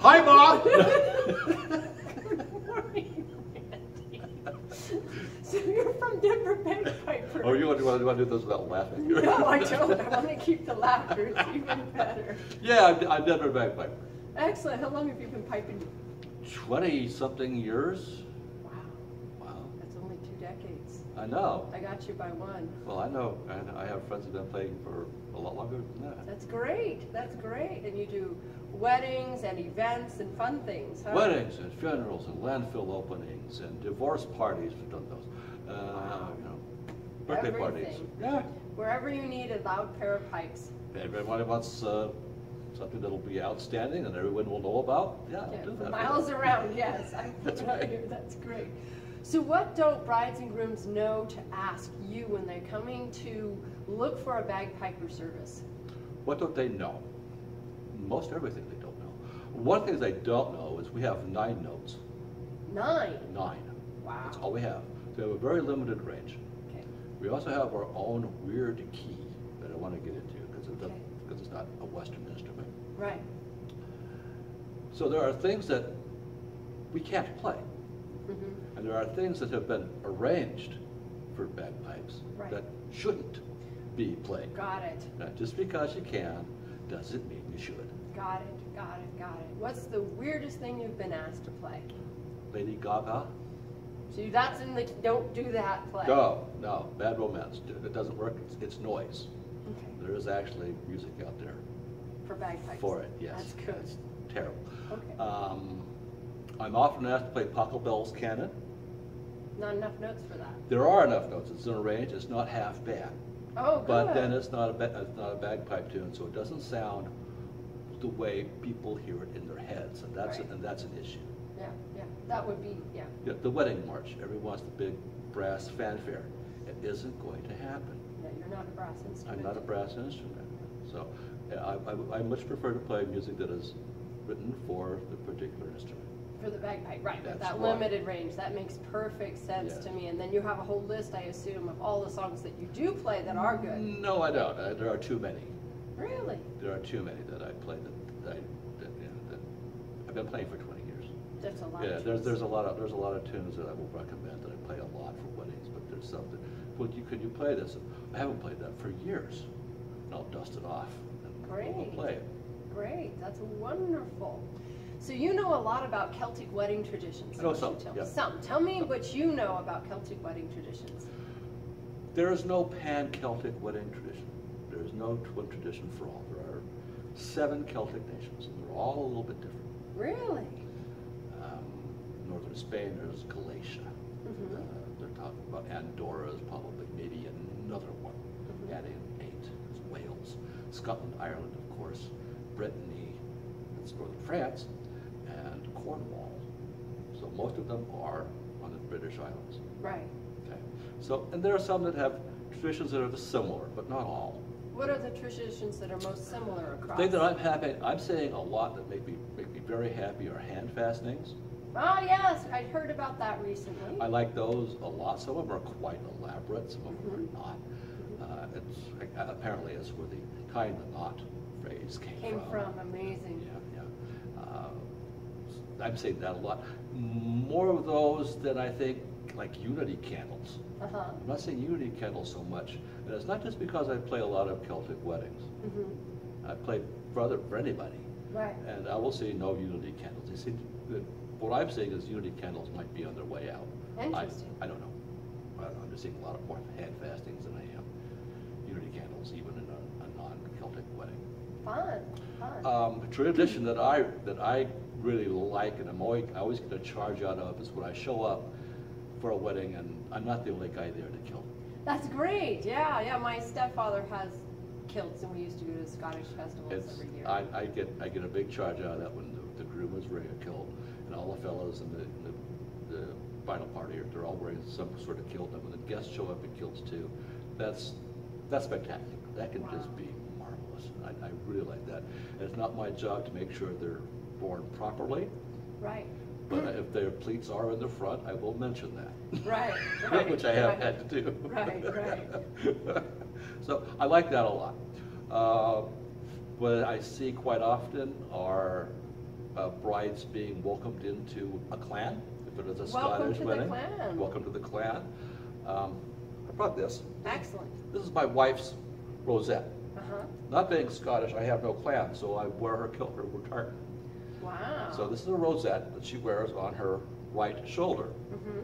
Hi, Bob! Good morning, Randy. So you're from Denver Bagpipe. Oh, you want to do this without laughing? No, I don't. I want to keep the laughter. It's even better. Yeah, I'm Denver Bagpipe. Excellent. How long have you been piping? 20-something years. Wow. Wow. That's only 2 decades. I know. I got you by 1. Well, I know. And I have friends who've been playing for a lot longer than that. That's great. That's great. And you do weddings and events and fun things, huh? Weddings and funerals and landfill openings and divorce parties. We've done those. You know, birthday parties. Everything. Yeah. Wherever you need a loud pair of pipes. Everybody wants something that'll be outstanding and everyone will know about. Yeah, I'll do For that. miles around, yes. I'm That's familiar. right. That's great. So what don't brides and grooms know to ask you when they're coming to look for a bagpiper service? What don't they know? Most everything they don't know. One thing they don't know is we have 9 notes. 9? 9. Wow. That's all we have. So we have a very limited range. Okay. We also have our own weird key that I want to get into because it's not a Western instrument. Right. So there are things that we can't play. Mm-hmm. And there are things that have been arranged for bagpipes Right. that shouldn't be played. Got it. Now, just because you can doesn't mean you should. Got it. Got it. Got it. What's the weirdest thing you've been asked to play? Lady Gaga? So that's in the don't do that play. No, Bad Romance. It doesn't work. It's noise. Okay. There is actually music out there For bagpipes. for it. Yes. That's good. It's terrible. Okay. I'm often asked to play Pachelbel's canon. Not enough notes for that. There are enough notes. It's in a range. It's not half bad. Oh, good. But then it's not a bagpipe tune, so it doesn't sound the way people hear it in their heads, and that's Right. and that's an issue. Yeah, yeah. That would be, yeah. Yeah, the wedding march. Everyone wants the big brass fanfare. It isn't going to happen. Yeah, you're not a brass instrument. I'm not a brass instrument, so I much prefer to play music that is written for the particular instrument. For the bagpipe, right, with That's that right. limited range. That makes perfect sense Yes. to me. And then you have a whole list, I assume, of all the songs that you do play that are good. No, I don't. There are too many. Really? There are too many that I play that I've been playing for 20 years. That's a lot. Yeah, of there's tunes. a lot of tunes that I will recommend that I play a lot for weddings, but there's something. Well, could you play this? I haven't played that for years. And I'll dust it off and we'll Great. play it. Great. That's wonderful. So you know a lot about Celtic wedding traditions. I know Why don't you some, tell me? yeah. Some. Tell me what you know about Celtic wedding traditions. There is no pan-Celtic wedding tradition. There is no one tradition for all. There are 7 Celtic nations, and they're all a little bit different. Really? Northern Spain, there's Galatia. Mm-hmm. They're talking about Andorra is probably maybe another one. Mm-hmm. Adding 8. There's Wales, Scotland, Ireland, of course, Brittany, that's northern France, and Cornwall. So most of them are on the British Islands. Right. Okay. So, and there are some that have traditions that are similar, but not all. What are the traditions that are most similar across? The thing that I'm saying a lot that make me very happy are hand fastenings. Oh yes, I heard about that recently. I like those a lot. Some of them are quite elaborate, some of them Mhm. are not. Apparently it's where the tie the knot phrase came from. Amazing. Yeah, yeah. I'm saying that a lot. More of those than I think like unity candles. Uh-huh. I'm not saying unity candles so much, and it's not just because I play a lot of Celtic weddings. Mm-hmm. I play for anybody, Right. and I will say no unity candles. You see, what I'm saying is unity candles might be on their way out. Interesting. I don't know. I'm just seeing a lot of more hand fastings than I am unity candles, even in a non-Celtic wedding. Fun. Fun. A tradition that I really like, and I always get a charge out of, is when I show up for a wedding and I'm not the only guy there to kilt. That's great. Yeah, yeah. My stepfather has kilts, and we used to go to Scottish festivals every year. I get a big charge out of that when the groom is wearing a kilt, and all the fellows in the bridal party they're all wearing some sort of kilt, and when the guests show up in kilts too, that's spectacular. That can just be marvelous. I really like that. And it's not my job to make sure they're worn properly. Right. But if their pleats are in the front, I will mention that. Right, right. Which I have had to do. Right, right. So I like that a lot. What I see quite often are brides being welcomed into a clan, if it is a Welcome Scottish to the wedding. clan. Welcome to the clan. I brought this. Excellent. This is my wife's rosette. Uh-huh. Not being Scottish, I have no clan, so I wear her kilt, her tartan. Wow. So this is a rosette that she wears on her right shoulder. Mm-hmm.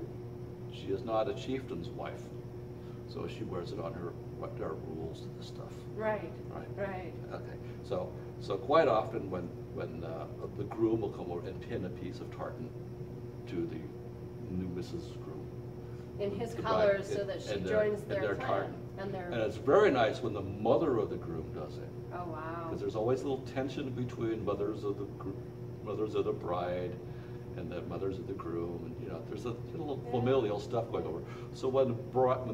She is not a chieftain's wife, so she wears it on her, what there are rules to this stuff. Right. Right. Right. Okay, so quite often when the groom will come over and pin a piece of tartan to the new Mrs. Groom. In his the colors, bride, so that she and joins and their clan. tartan. And their. And it's very nice when the mother of the groom does it. Oh wow. Because there's always a little tension between mothers of the bride and the mothers of the groom, and you know, there's a little familial stuff going over. So when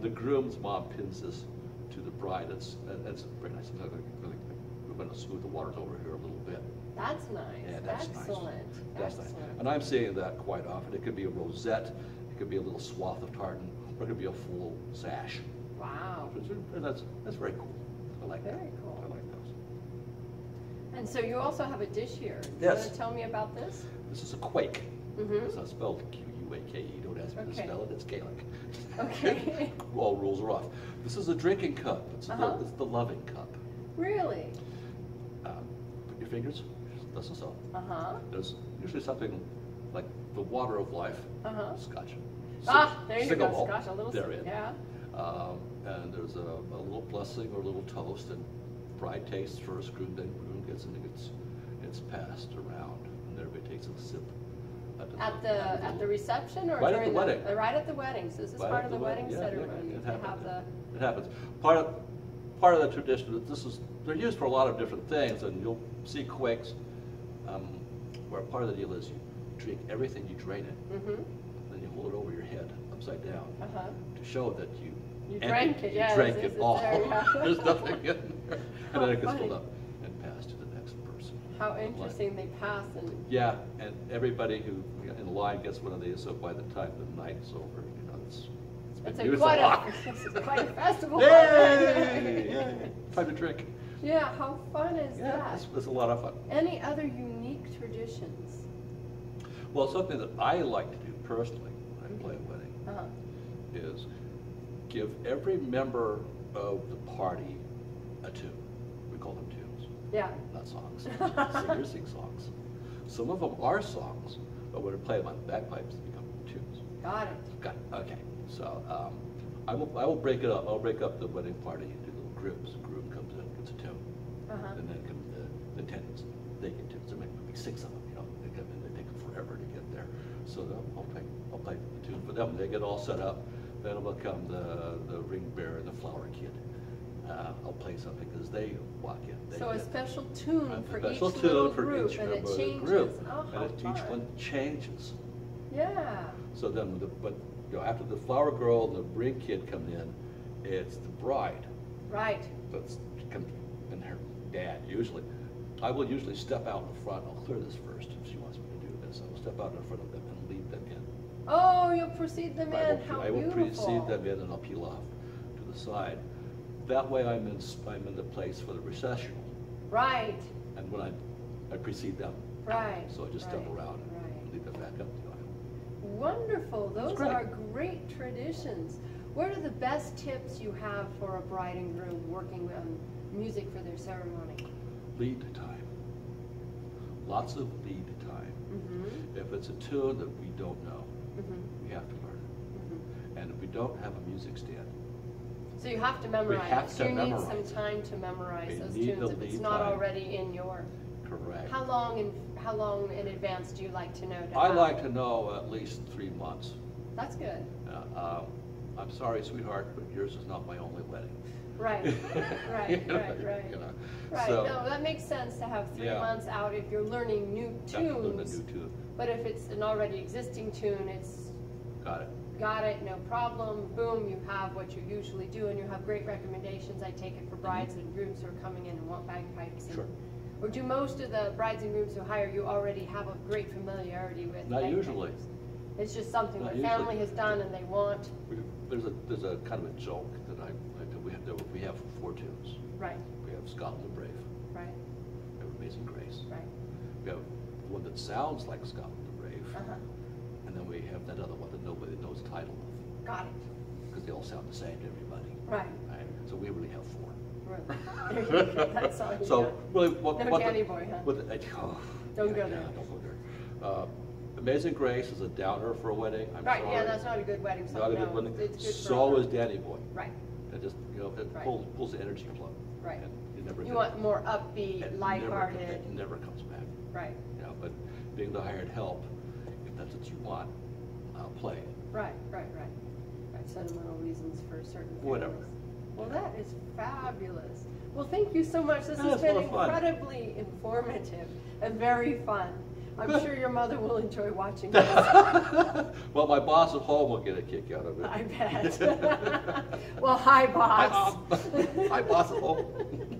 the groom's mom pins this to the bride, it's very nice. We're going to smooth the waters over here a little bit. That's nice. Yeah, that's Excellent. nice. That's nice. Excellent. And I'm seeing that quite often. It could be a rosette, it could be a little swath of tartan, or it could be a full sash. Wow. And that's very cool. I like that. Very cool. I like those. And so you also have a dish here. Do Yes. you want to tell me about this? This is a quaich. Mm-hmm. It's not spelled Q-U-A-K-E. Don't ask me to Okay. spell it. It's Gaelic. Okay. All rules are off. This is a drinking cup. It's Uh-huh. the loving cup. Really? Put your fingers, this is all. Uh-huh. There's usually something like the water of life, Uh-huh. scotch. There you Sing go, along. Scotch, a little They're sip, in. yeah. And there's a little blessing or a little toast, and bride tastes first, groom gets, and it's passed around, and everybody takes a sip. At the reception or Right at during the wedding. Right at the wedding. So is this Right part at of the wedding yeah, ceremony? it They happens. have the. It happens. Part of the tradition. They're used for a lot of different things, and you'll see quaichs where part of the deal is you drink everything, you drain it, Mm-hmm. then you hold it over your head upside down Uh-huh. to show that you drank it, yes. You drank it's it all. there, yeah. There's nothing in there, and then it gets How filled funny. up and passed to the next person. How interesting they pass and. Yeah, and everybody who in line gets one of these, so by the time the night is over, you know, it's It's been used a quite lot. quite a festival. Yay! Yay! Time to drink. Yeah, how fun is Yeah, that? it's a lot of fun. Any other unique traditions? Well, something that I like to do personally when I play a wedding Uh-huh. is give every member of the party a tune. We call them tunes, Yeah. not songs. Singers sing songs. Some of them are songs, but when I play them on bagpipes, they become tunes. Got it. Got it. Okay. So I will break it up. I'll break up the wedding party into little groups. The groom comes in, gets a tune, Uh-huh. and then come the attendants. They get tunes. There might be 6 of them. You know, they come in. They take them forever to get there. So I'll play the tune for them. They get all set up. Then will come the ring bearer and the flower kid. I'll play something as they walk in. They So a get special tune a for special each tune little for group, each and member it of the changes. group. Oh, how And each fun. one changes. Yeah. So then, after the flower girl and the ring kid come in, it's the bride Right. that's comes and her dad usually. I will usually step out in front. I'll clear this first if she wants me to do this. I will step out in front of them and lead them in. Oh, you'll precede them in. How I will beautiful. precede them in, and I'll peel off to the side. That way, I'm in the place for the processional, Right. and when I precede them. Right. So I just step right, around and Right. lead them back up the aisle. Wonderful. Those great. are great traditions. What are the best tips you have for a bride and groom working on music for their ceremony? Lead time. Lots of lead time. Mm-hmm. If it's a tune that we don't know, Mm-hmm. we have to learn it. Mm-hmm. And if we don't have a music stand, So you have to memorize. have to you need memorize some it. time to memorize We those need tunes the if it's lead not time. already in your. correct. How long in advance do you like to know? I have? like to know at least 3 months. That's good. I'm sorry, sweetheart, but yours is not my only wedding. Right. Right. You know, right. you know. Right. So, No, that makes sense to have 3 Yeah. months out if you're learning new have to learn the tunes. new tune. But if it's an already existing tune, it's Got it. got it, no problem. Boom, you have what you usually do, and you have great recommendations. I take it for brides and grooms who are coming in and want bagpipes. And, Sure. Or do most of the brides and grooms who hire you already have a great familiarity with Not bagpipes? usually. It's just something Not the family usually. has done and they want. There's a kind of a joke that we have 4 tunes. Right, We have Scotland the Brave, right, we have Amazing Grace, right. we have one that sounds like Scott the Brave, Uh-huh. and then we have that other one that nobody knows the title of, Got it. because they all sound the same to everybody. Right. Right? So we really have 4. Right. There you go. That's all you So got. really, No Danny Boy, huh? Don't go there. Don't go there. Amazing Grace is a downer for a wedding. I'm Right, sorry. yeah, that's not a good wedding song. Not a No, good wedding. it's good So for is Danny Boy. Right, It just, it Right. pulls the energy plug. right. And you never You get- want more upbeat, it lighthearted. It never comes back. Right, But being the hired help, if that's what you want, I'll play it. right. Sentimental reasons for certain families. Whatever. Well, that is fabulous. Well, thank you so much. This Yeah, has it's been a lot of fun. incredibly informative and very fun. I'm sure your mother will enjoy watching this. Well, my boss at home will get a kick out of it. I bet. Well, hi, boss. Hi, boss at home.